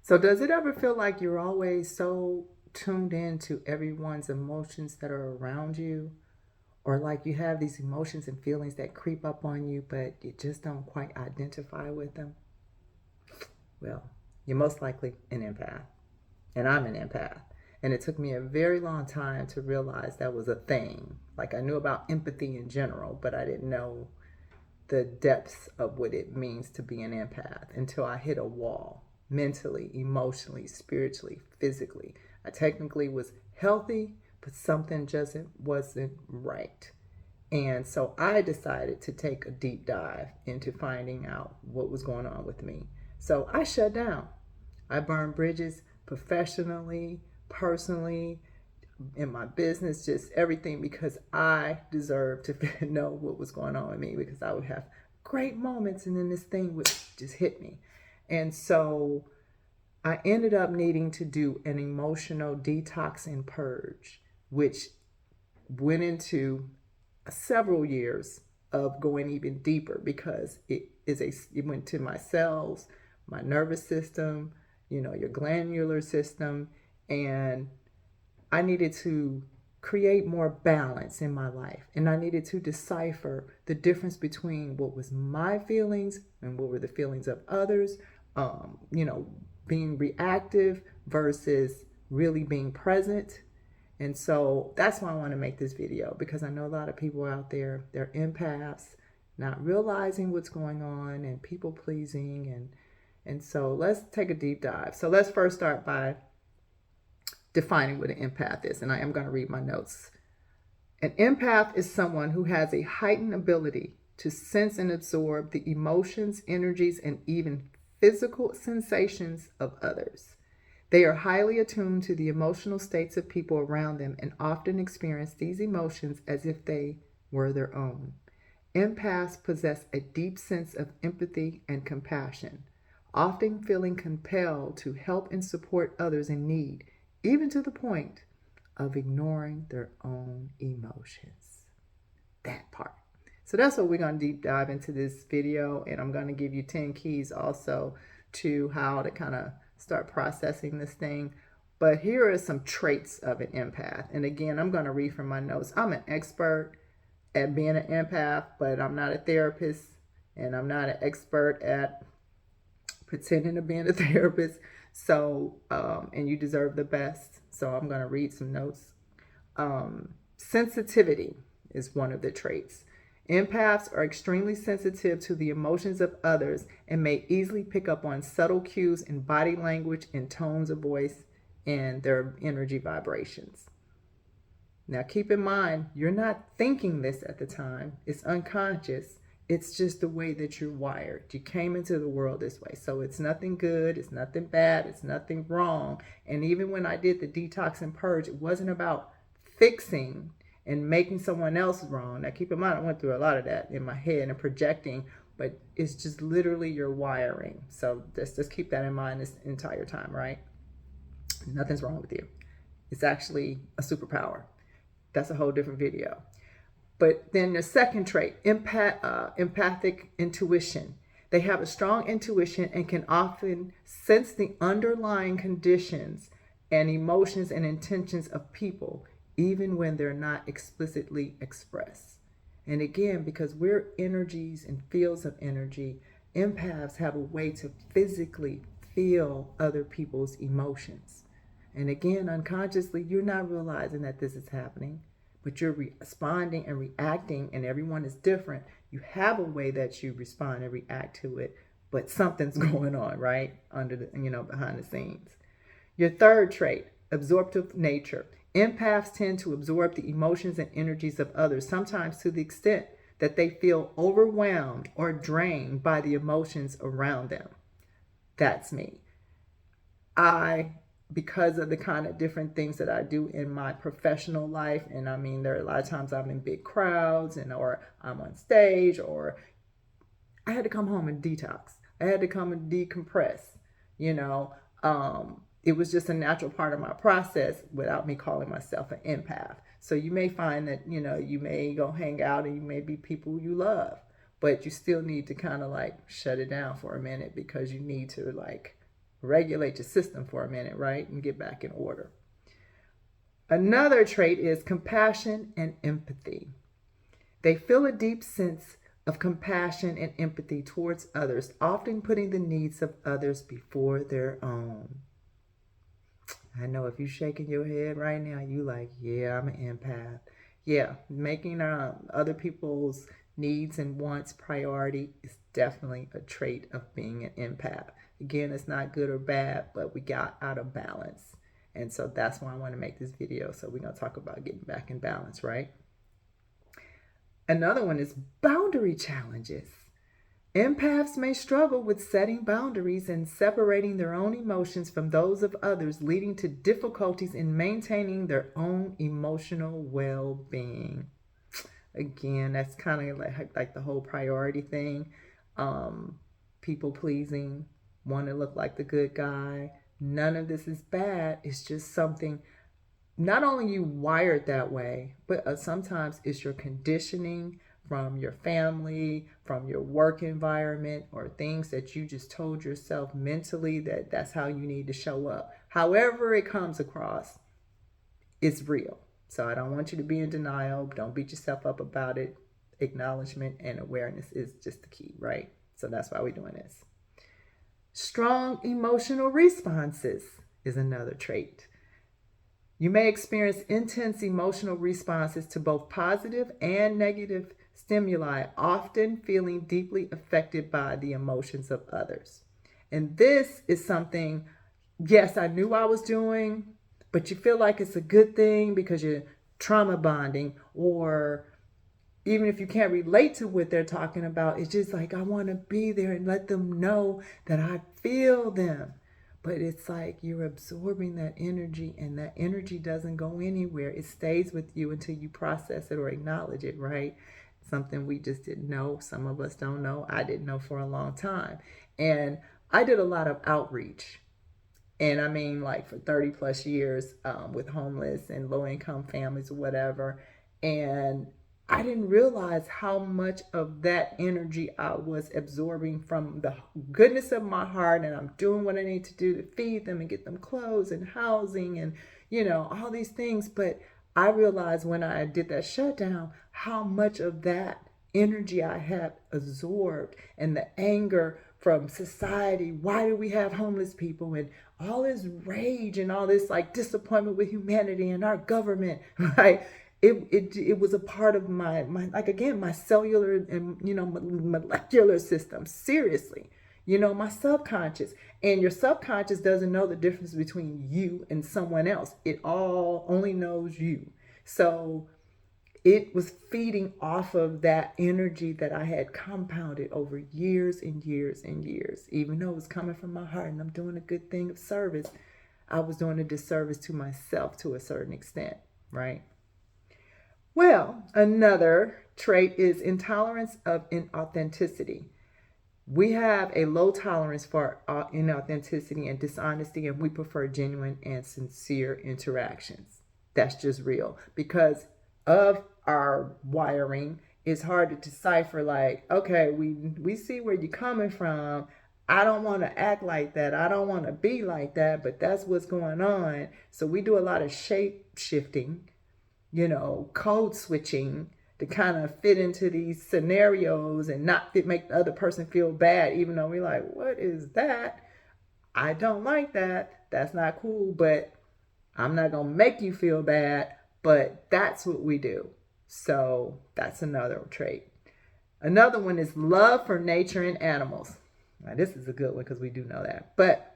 So, does it ever feel like you're always so tuned in to everyone's emotions that are around you? Or like you have these emotions and feelings that creep up on you, but you just don't quite identify with them? Well, you're most likely an empath. And I'm an empath. And it took me a very long time to realize that was a thing. Like I knew about empathy in general, but I didn't know the depths of what it means to be an empath until I hit a wall mentally, emotionally, spiritually, physically. I technically was healthy, but something just wasn't right. And so I decided to take a deep dive into finding out what was going on with me. So I shut down. I burned bridges professionally, personally, in my business, just everything, because I deserved to know what was going on with me, because I would have great moments and then this thing would just hit me. And so I ended up needing to do an emotional detox and purge, which went into several years of going even deeper, because it went to my cells, my nervous system, your glandular system, and I needed to create more balance in my life, and I needed to decipher the difference between what was my feelings and what were the feelings of others. um, you know Being reactive versus really being present. And so that's why I want to make this video, because I know a lot of people out there, they're empaths, not realizing what's going on and people pleasing. And so let's take a deep dive. So let's first start by defining what an empath is. And I am going to read my notes. An empath is someone who has a heightened ability to sense and absorb the emotions, energies, and even physical sensations of others. They are highly attuned to the emotional states of people around them and often experience these emotions as if they were their own. Empaths possess a deep sense of empathy and compassion, often feeling compelled to help and support others in need, even to the point of ignoring their own emotions. That part. So that's what we're going to deep dive into this video, and I'm going to give you 10 keys also to how to kind of start processing this thing. But here are some traits of an empath. And again, I'm going to read from my notes. I'm an expert at being an empath, but I'm not a therapist, and I'm not an expert at pretending to being a therapist. So, and you deserve the best. So I'm going to read some notes. Sensitivity is one of the traits. Empaths are extremely sensitive to the emotions of others and may easily pick up on subtle cues in body language and tones of voice and their energy vibrations. Now, keep in mind, you're not thinking this at the time. It's unconscious. It's just the way that you're wired. You came into the world this way. So it's nothing good. It's nothing bad. It's nothing wrong. And even when I did the detox and purge, it wasn't about fixing and making someone else wrong. Now, keep in mind, I went through a lot of that in my head and projecting, but it's just literally your wiring. So just keep that in mind this entire time, right? Nothing's wrong with you. It's actually a superpower. That's a whole different video. But then the second trait, empathic intuition. They have a strong intuition and can often sense the underlying conditions and emotions and intentions of people, even when they're not explicitly expressed. And again, because we're energies and fields of energy, empaths have a way to physically feel other people's emotions. And again, unconsciously, you're not realizing that this is happening, but you're responding and reacting, and everyone is different. You have a way that you respond and react to it, but something's going on, right? Under the, behind the scenes. Your third trait, absorptive nature. Empaths tend to absorb the emotions and energies of others, sometimes to the extent that they feel overwhelmed or drained by the emotions around them. That's me. Because of the kind of different things that I do in my professional life, and I mean, there are a lot of times I'm in big crowds, or I'm on stage, or I had to come home and detox. I had to come and decompress. You know, it was just a natural part of my process without me calling myself an empath. So you may find that, you may go hang out and you may be people you love, but you still need to kind of like shut it down for a minute, because you need to like regulate your system for a minute, right? And get back in order. Another trait is compassion and empathy. They feel a deep sense of compassion and empathy towards others, often putting the needs of others before their own. I know if you're shaking your head right now, you like, yeah, I'm an empath. Yeah, making other people's needs and wants priority is definitely a trait of being an empath. Again, it's not good or bad, but we got out of balance. And so that's why I want to make this video. So we're going to talk about getting back in balance, right? Another one is boundary challenges. Empaths may struggle with setting boundaries and separating their own emotions from those of others, leading to difficulties in maintaining their own emotional well-being. Again, that's kind of like the whole priority thing. People pleasing, want to look like the good guy. None of this is bad. It's just something not only you wired that way, but sometimes it's your conditioning from your family, from your work environment, or things that you just told yourself mentally that that's how you need to show up. However it comes across, it's real. So I don't want you to be in denial. Don't beat yourself up about it. Acknowledgement and awareness is just the key, right? So that's why we're doing this. Strong emotional responses is another trait. You may experience intense emotional responses to both positive and negative stimuli, often feeling deeply affected by the emotions of others. And this is something, yes, I knew I was doing, but you feel like it's a good thing because you're trauma bonding, or even if you can't relate to what they're talking about, it's just like, I want to be there and let them know that I feel them. But it's like you're absorbing that energy, and that energy doesn't go anywhere. It stays with you until you process it or acknowledge it, right? Something we just didn't know. Some of us don't know. I didn't know for a long time. And I did a lot of outreach. And I mean, like for 30 plus years with homeless and low income families or whatever. And I didn't realize how much of that energy I was absorbing from the goodness of my heart. And I'm doing what I need to do to feed them and get them clothes and housing and, all these things. But I realized when I did that shutdown, how much of that energy I had absorbed, and the anger from society. Why do we have homeless people? And all this rage and all this like disappointment with humanity and our government, right? It was a part of my like, again, my cellular and molecular system. Seriously, my subconscious. And your subconscious doesn't know the difference between you and someone else. It all only knows you. So it was feeding off of that energy that I had compounded over years and years and years. Even though it was coming from my heart and I'm doing a good thing of service, I was doing a disservice to myself to a certain extent, right? Well, another trait is intolerance of inauthenticity. We have a low tolerance for inauthenticity and dishonesty, and we prefer genuine and sincere interactions. That's just real because of our wiring. It's hard to decipher, like, okay, we see where you're coming from. I don't want to act like that. I don't want to be like that, but that's what's going on. So we do a lot of shape shifting, code switching to kind of fit into these scenarios and not make the other person feel bad, even though we're like, what is that? I don't like that. That's not cool, but I'm not going to make you feel bad, but that's what we do. So that's another trait. Another one is love for nature and animals. Now, this is a good one because we do know that. But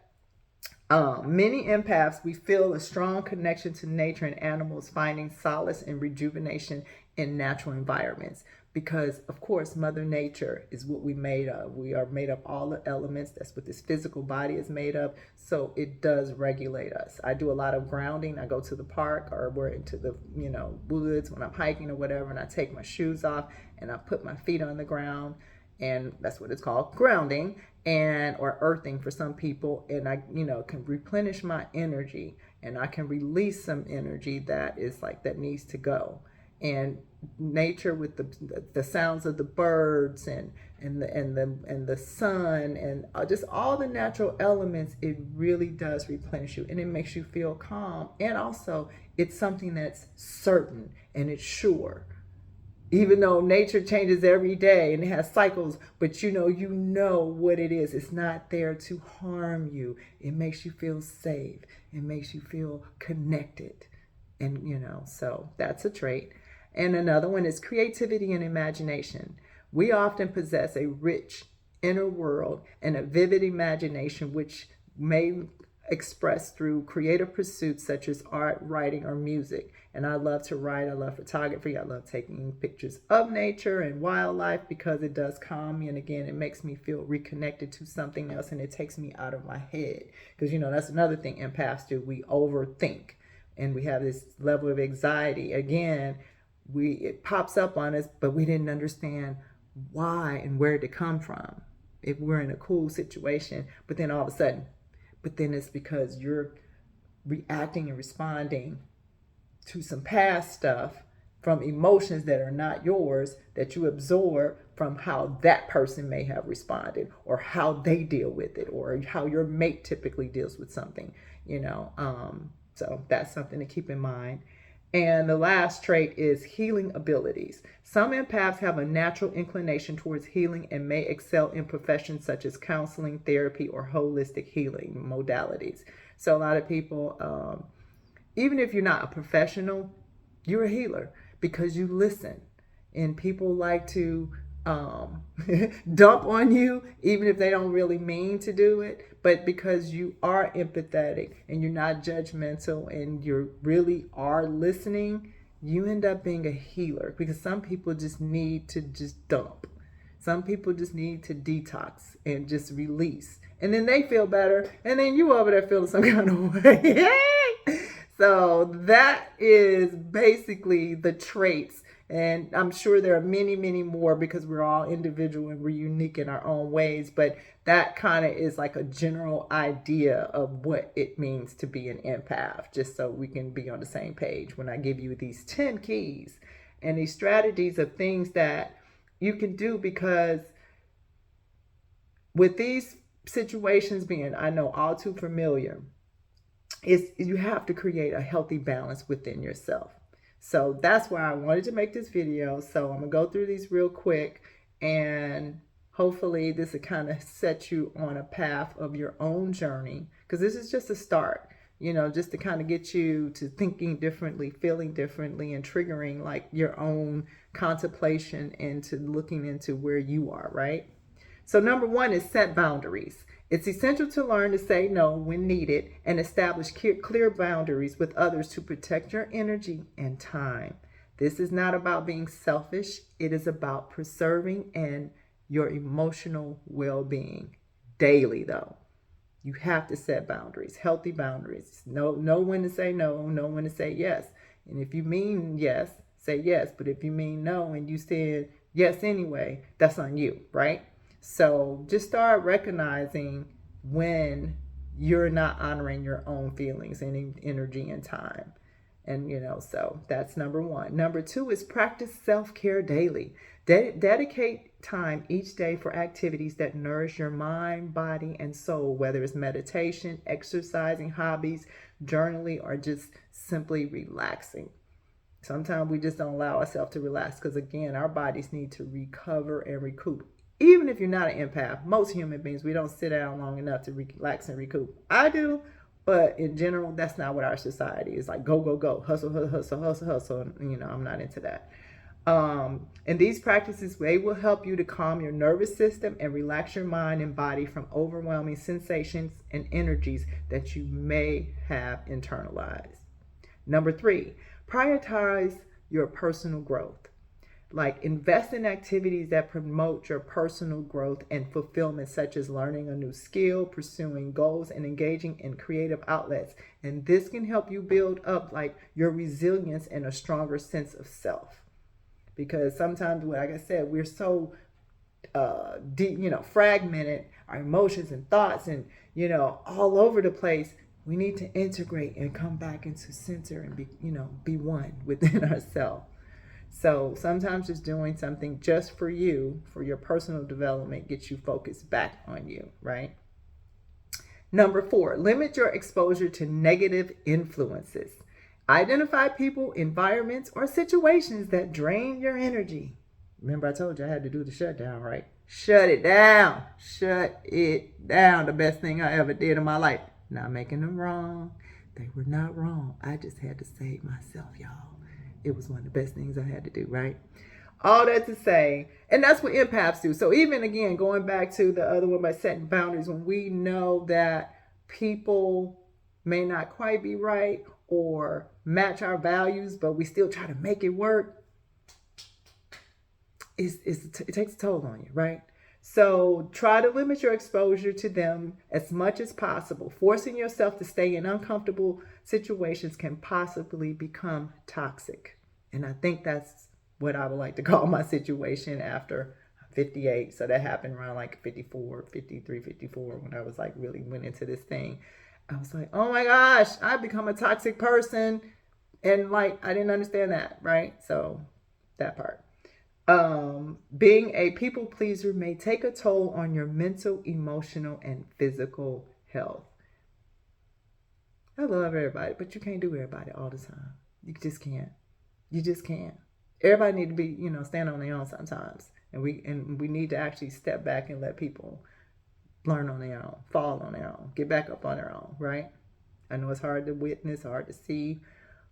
many empaths, we feel a strong connection to nature and animals, finding solace and rejuvenation in natural environments. Because, of course, Mother Nature is what we made of. We are made of all the elements. That's what this physical body is made of. So it does regulate us. I do a lot of grounding. I go to the park, or we're into the woods when I'm hiking or whatever, and I take my shoes off and I put my feet on the ground, and that's what it's called, grounding, and or earthing for some people. And I can replenish my energy, and I can release some energy that is like that needs to go. and nature with the sounds of the birds and the sun and just all the natural elements, it really does replenish you and it makes you feel calm. And also, it's something that's certain and it's sure, even though nature changes every day and it has cycles, but you know what it is. It's not there to harm you. It makes you feel safe. It makes you feel connected. And so that's a trait. And another one is creativity and imagination. We often possess a rich inner world and a vivid imagination, which may expressed through creative pursuits such as art, writing, or music. And I love to write. I love photography. I love taking pictures of nature and wildlife because it does calm me. And again, it makes me feel reconnected to something else and it takes me out of my head. Because, that's another thing empaths do. We overthink and we have this level of anxiety. Again, it pops up on us, but we didn't understand why and where it come from. If we're in a cool situation, but then all of a sudden, it's because you're reacting and responding to some past stuff from emotions that are not yours, that you absorb from how that person may have responded or how they deal with it or how your mate typically deals with something. So that's something to keep in mind. And the last trait is healing abilities. Some empaths have a natural inclination towards healing and may excel in professions such as counseling, therapy, or holistic healing modalities. So a lot of people, even if you're not a professional, you're a healer because you listen. And people like to dump on you, even if they don't really mean to do it. But because you are empathetic and you're not judgmental and you really are listening, you end up being a healer because some people just need to just dump. Some people just need to detox and just release. And then they feel better. And then you over there feeling some kind of way. So that is basically the traits. And I'm sure there are many, many more because we're all individual and we're unique in our own ways. But that kind of is like a general idea of what it means to be an empath, just so we can be on the same page when I give you these 10 keys and these strategies of things that you can do. Because with these situations being, I know, all too familiar, you have to create a healthy balance within yourself. So that's why I wanted to make this video. So I'm gonna go through these real quick and hopefully this will kind of set you on a path of your own journey, because this is just a start, just to kind of get you to thinking differently, feeling differently, and triggering like your own contemplation into looking into where you are, right? So number one is set boundaries. It's essential to learn to say no when needed and establish clear boundaries with others to protect your energy and time. This is not about being selfish. It is about preserving and your emotional well-being daily, though. You have to set boundaries, healthy boundaries. Know when to say no, know when to say yes. And if you mean yes, say yes. But if you mean no and you said yes anyway, that's on you, right? So just start recognizing when you're not honoring your own feelings and energy and time. And, so that's number one. Number two is practice self-care daily. Dedicate time each day for activities that nourish your mind, body, and soul, whether it's meditation, exercising, hobbies, journaling, or just simply relaxing. Sometimes we just don't allow ourselves to relax because, again, our bodies need to recover and recoup. Even if you're not an empath, most human beings, we don't sit down long enough to relax and recoup. I do, but in general, that's not what our society is like. Go, go, go, hustle, hustle, hustle, hustle, hustle. And, I'm not into that. And these practices, they will help you to calm your nervous system and relax your mind and body from overwhelming sensations and energies that you may have internalized. Number three, prioritize your personal growth. Like, invest in activities that promote your personal growth and fulfillment, such as learning a new skill, pursuing goals, and engaging in creative outlets. And this can help you build up like your resilience and a stronger sense of self. Because sometimes, like I said, we're so deep, fragmented, our emotions and thoughts and, all over the place. We need to integrate and come back into center and be one within ourselves. So sometimes just doing something just for you, for your personal development, gets you focused back on you, right? Number 4, limit your exposure to negative influences. Identify people, environments, or situations that drain your energy. Remember, I told you I had to do the shutdown, right? Shut it down. Shut it down. The best thing I ever did in my life. Not making them wrong. They were not wrong. I just had to save myself, y'all. It was one of the best things I had to do, right? All that to say, and that's what empaths do. So even again, going back to the other one by setting boundaries, when we know that people may not quite be right or match our values, but we still try to make it work, it takes a toll on you, right? So try to limit your exposure to them as much as possible. Forcing yourself to stay in uncomfortable situations can possibly become toxic. And I think that's what I would like to call my situation after 58. So that happened around like 54, 53, 54 when I was like really went into this thing. I was like, oh my gosh, I've become a toxic person. And like, I didn't understand that, right? So that part. Being a people pleaser may take a toll on your mental, emotional, and physical health. I love everybody, but you can't do everybody all the time. You just can't. You just can't. Everybody need to be, stand on their own sometimes, and we need to actually step back and let people learn on their own, fall on their own, get back up on their own, right? I know it's hard to witness, hard to see,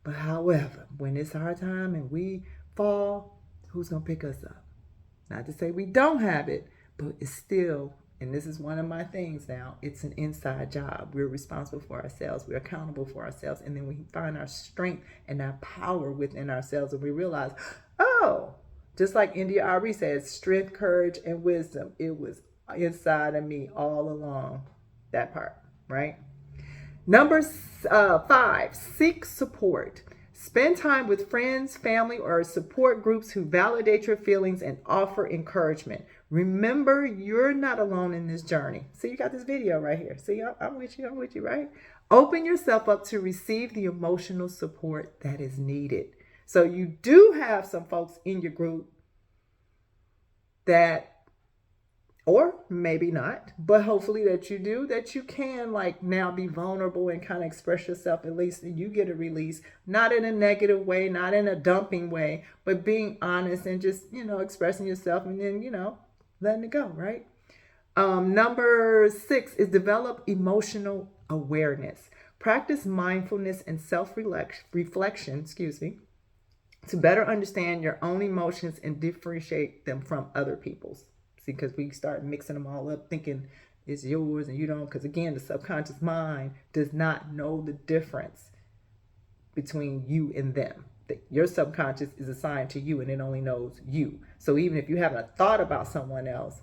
but however, when it's our time and we fall, who's gonna pick us up? Not to say we don't have it, but it's still, and this is one of my things now, it's an inside job. We're responsible for ourselves. We're accountable for ourselves. And then we find our strength and our power within ourselves. And we realize, oh, just like India Ari says, strength, courage, and wisdom. It was inside of me all along. That part, right? Number 5, seek support. Spend time with friends, family, or support groups who validate your feelings and offer encouragement. Remember, you're not alone in this journey. See, you got this video right here. See, I'm with you, right? Open yourself up to receive the emotional support that is needed. So you do have some folks in your group that, or maybe not, but hopefully that you do, that you can like now be vulnerable and kind of express yourself, at least you get a release, not in a negative way, not in a dumping way, but being honest and just, expressing yourself and then, letting it go, right? Number 6 is develop emotional awareness. Practice mindfulness and self-reflection, to better understand your own emotions and differentiate them from other people's. See, because we start mixing them all up, thinking it's yours and you don't. Because again, the subconscious mind does not know the difference between you and them. Your subconscious is assigned to you and it only knows you. So even if you haven't a thought about someone else,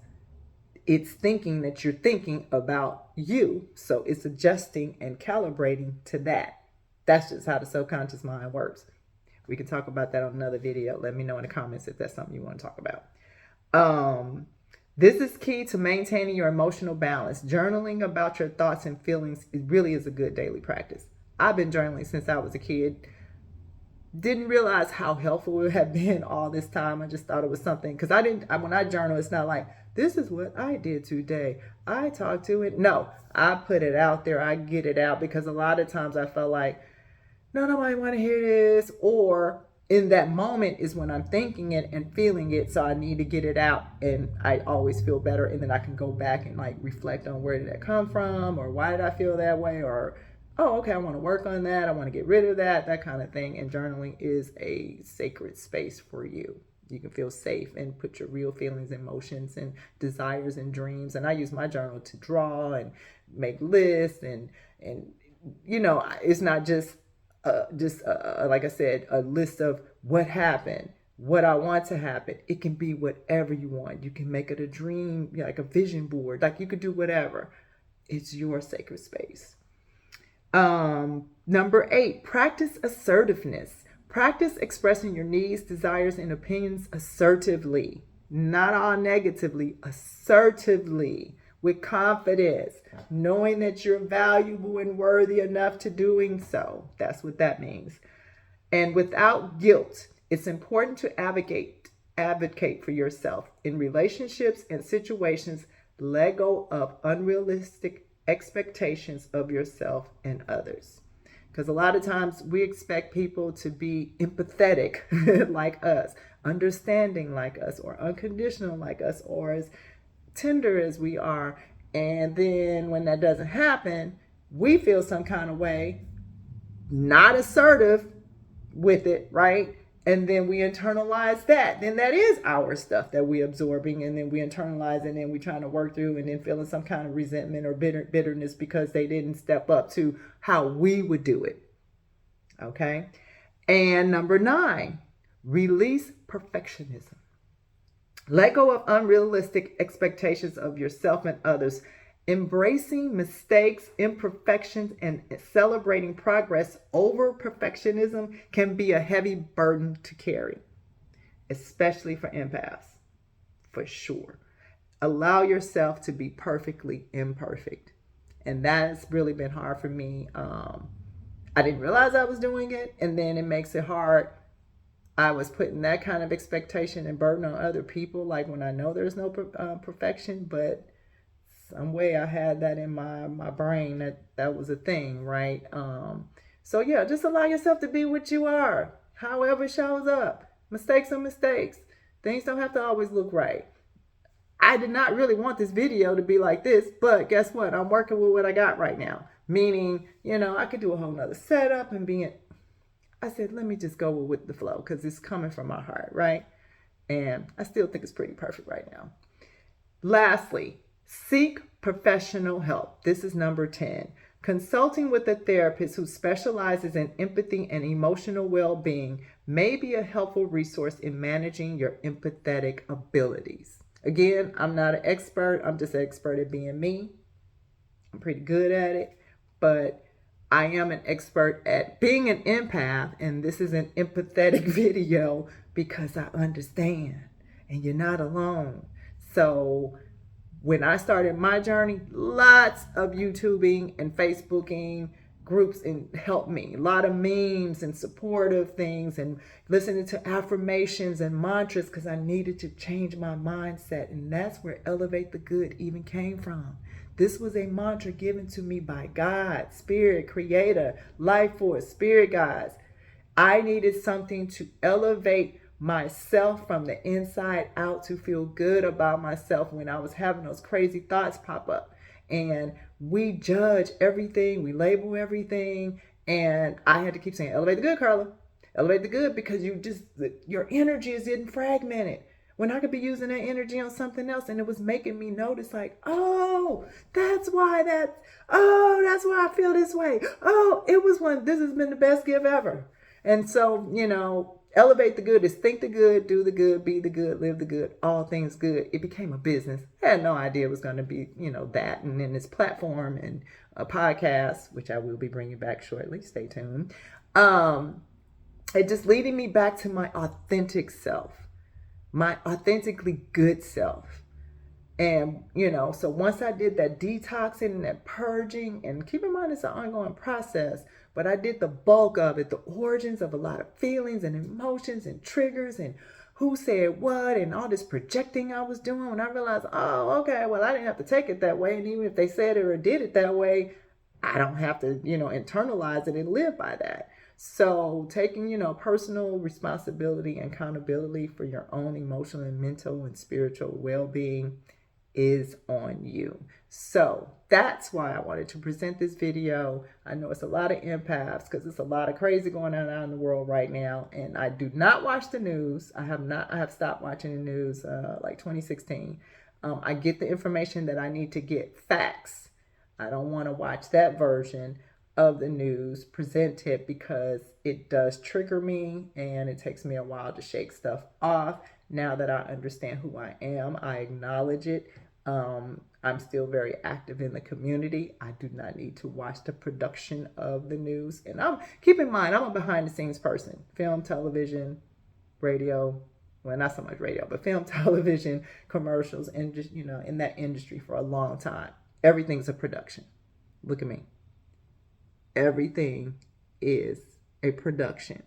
it's thinking that you're thinking about you. So it's adjusting and calibrating to that. That's just how the subconscious mind works. We can talk about that on another video. Let me know in the comments if that's something you want to talk about. This is key to maintaining your emotional balance. Journaling about your thoughts and feelings, it really is a good daily practice. I've been journaling since I was a kid. Didn't realize how helpful it had been all this time. I just thought it was something, because when I journal, it's not like, this is what I did today. I talked to it. No, I put it out there. I get it out, because a lot of times I felt like, nobody want to hear this, or in that moment is when I'm thinking it and feeling it, so I need to get it out, and I always feel better, and then I can go back and like reflect on where did that come from, or why did I feel that way, or oh, okay, I want to work on that, I want to get rid of that kind of thing. And journaling is a sacred space for you. You can feel safe and put your real feelings, emotions, and desires and dreams. And I use my journal to draw and make lists, and it's not just like I said, a list of what happened, what I want to happen. It can be whatever you want. You can make it a dream, like a vision board. Like you could do whatever. It's your sacred space. Number 8, practice assertiveness. Practice expressing your needs, desires, and opinions assertively, not all negatively, assertively, with confidence, knowing that you're valuable and worthy enough to doing so. That's what that means. And without guilt. It's important to advocate for yourself in relationships and situations. Let go of unrealistic expectations of yourself and others. Because a lot of times we expect people to be empathetic like us, understanding like us, or unconditional like us, or as tender as we are. And then when that doesn't happen, we feel some kind of way, not assertive with it, right? And then we internalize that. Then that is our stuff that we're absorbing, and then we internalize, and then we're trying to work through, and then feeling some kind of resentment or bitterness because they didn't step up to how we would do it. Okay. And number 9, release perfectionism. Let go of unrealistic expectations of yourself and others. Embracing mistakes, imperfections, and celebrating progress over perfectionism can be a heavy burden to carry, especially for empaths, for sure. Allow yourself to be perfectly imperfect. And that's really been hard for me. I didn't realize I was doing it, and then it makes it hard. I was putting that kind of expectation and burden on other people, like when I know there's no perfection, but some way I had that in my brain that was a thing, right? So yeah, just allow yourself to be what you are, however it shows up. Mistakes are mistakes. Things don't have to always look right. I did not really want this video to be like this, but guess what? I'm working with what I got right now. Meaning, I could do a whole nother setup and I said, let me just go with the flow because it's coming from my heart, right? And I still think it's pretty perfect right now. Lastly, seek professional help. This is number 10. Consulting with a therapist who specializes in empathy and emotional well-being may be a helpful resource in managing your empathetic abilities. Again, I'm not an expert. I'm just an expert at being me. I'm pretty good at it, but I am an expert at being an empath, and this is an empathetic video because I understand, and you're not alone. So when I started my journey, lots of YouTubing and Facebooking groups and helped me. A lot of memes and supportive things and listening to affirmations and mantras because I needed to change my mindset. And that's where Elevate the Good even came from. This was a mantra given to me by God, Spirit, Creator, Life Force, Spirit Guides. I needed something to elevate myself from the inside out, to feel good about myself when I was having those crazy thoughts pop up. And we judge everything, we label everything. And I had to keep saying, elevate the good, Carla. Elevate the good, because your energy is getting fragmented. When I could be using that energy on something else, and it was making me notice, like, that's why I feel this way. This has been the best gift ever. And so, elevate the good is think the good, do the good, be the good, live the good, all things good. It became a business. I had no idea it was going to be, that. And then this platform and a podcast, which I will be bringing back shortly. Stay tuned. It just leading me back to my authentic self, my authentically good self. And, so once I did that detoxing and that purging, and keep in mind it's an ongoing process, but I did the bulk of it, the origins of a lot of feelings and emotions and triggers and who said what and all this projecting I was doing. When I realized, okay, well, I didn't have to take it that way. And even if they said it or did it that way, I don't have to, internalize it and live by that. So taking, personal responsibility and accountability for your own emotional and mental and spiritual well-being is on you. So that's why I wanted to present this video. I know it's a lot of empaths because it's a lot of crazy going on out in the world right now. And I do not watch the news. I have stopped watching the news like 2016. I get the information that I need to get, facts. I don't want to watch that version of the news presented because it does trigger me and it takes me a while to shake stuff off. Now that I understand who I am, I acknowledge it. I'm still very active in the community. I do not need to watch the production of the news. And keep in mind, I'm a behind the scenes person. Film, television, radio, well, not so much radio, but film, television, commercials, and just, in that industry for a long time. Everything's a production. Look at me. Everything is a production.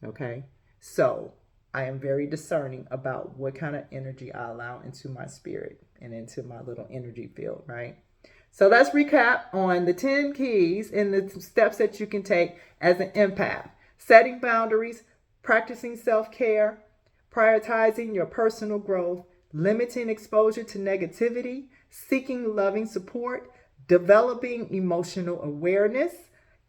Okay. So I am very discerning about what kind of energy I allow into my spirit and into my little energy field, right? So let's recap on the 10 keys and the steps that you can take as an empath: setting boundaries, practicing self care, prioritizing your personal growth, limiting exposure to negativity, seeking loving support, developing emotional awareness,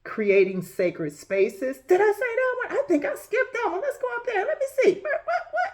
creating sacred spaces. Did I say that one? I think I skipped that one. Let's go up there. Let me see. What?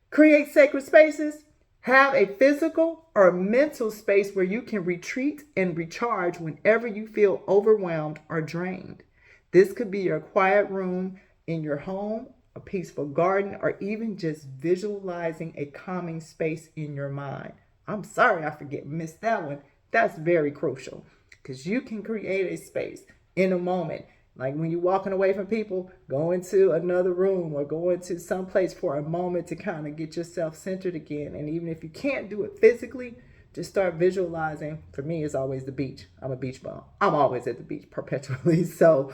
Create sacred spaces. Have a physical or mental space where you can retreat and recharge whenever you feel overwhelmed or drained. This could be your quiet room in your home, a peaceful garden, or even just visualizing a calming space in your mind. I'm sorry I missed that one. That's very crucial because you can create a space in a moment. Like when you're walking away from people, go into another room or go into some place for a moment to kind of get yourself centered again. And even if you can't do it physically, just start visualizing. For me, it's always the beach. I'm a beach bum. I'm always at the beach perpetually. So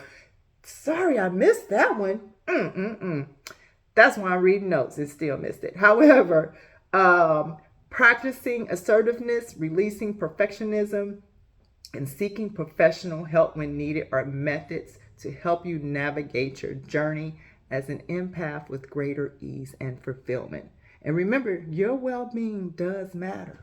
sorry I missed that one. That's why I'm reading notes and still missed it. However, practicing assertiveness, releasing perfectionism, and seeking professional help when needed are methods to help you navigate your journey as an empath with greater ease and fulfillment. And remember, your well being does matter.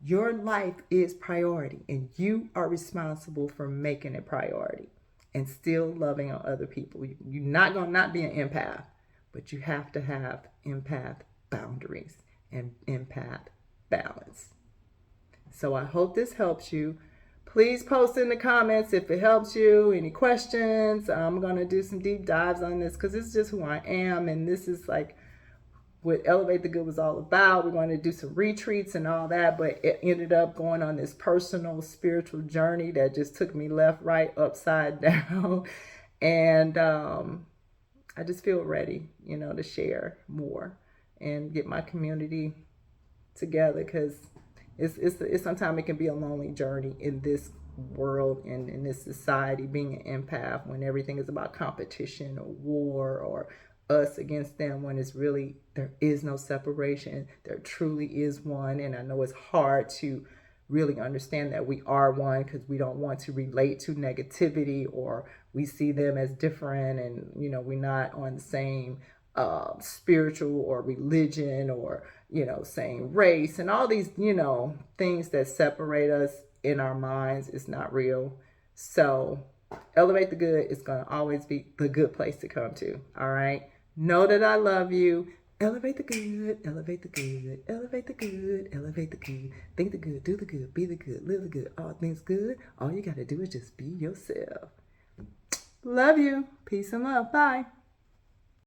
Your life is priority, and you are responsible for making it priority and still loving on other people. You're not going to not be an empath, but you have to have empath boundaries and empath balance. So I hope this helps you. Please post in the comments if it helps you. Any questions? I'm going to do some deep dives on this because it's just who I am. And this is like what Elevate the Good was all about. We're going to do some retreats and all that. But it ended up going on this personal spiritual journey that just took me left, right, upside down. And I just feel ready, to share more and get my community together because it's sometimes it can be a lonely journey in this world and in this society, being an empath when everything is about competition or war or us against them, when it's really there is no separation. There truly is one. And I know it's hard to really understand that we are one because we don't want to relate to negativity, or we see them as different, and we're not on the same spiritual or religion or same race, and all these things that separate us in our minds is not real. So Elevate the Good is going to always be the good place to come to. All right, know that I love you. Elevate the good, elevate the good, elevate the good, elevate the good. Think the good, do the good, be the good, live the good. All things good. All you got to do is just be yourself. Love you. Peace and love. Bye.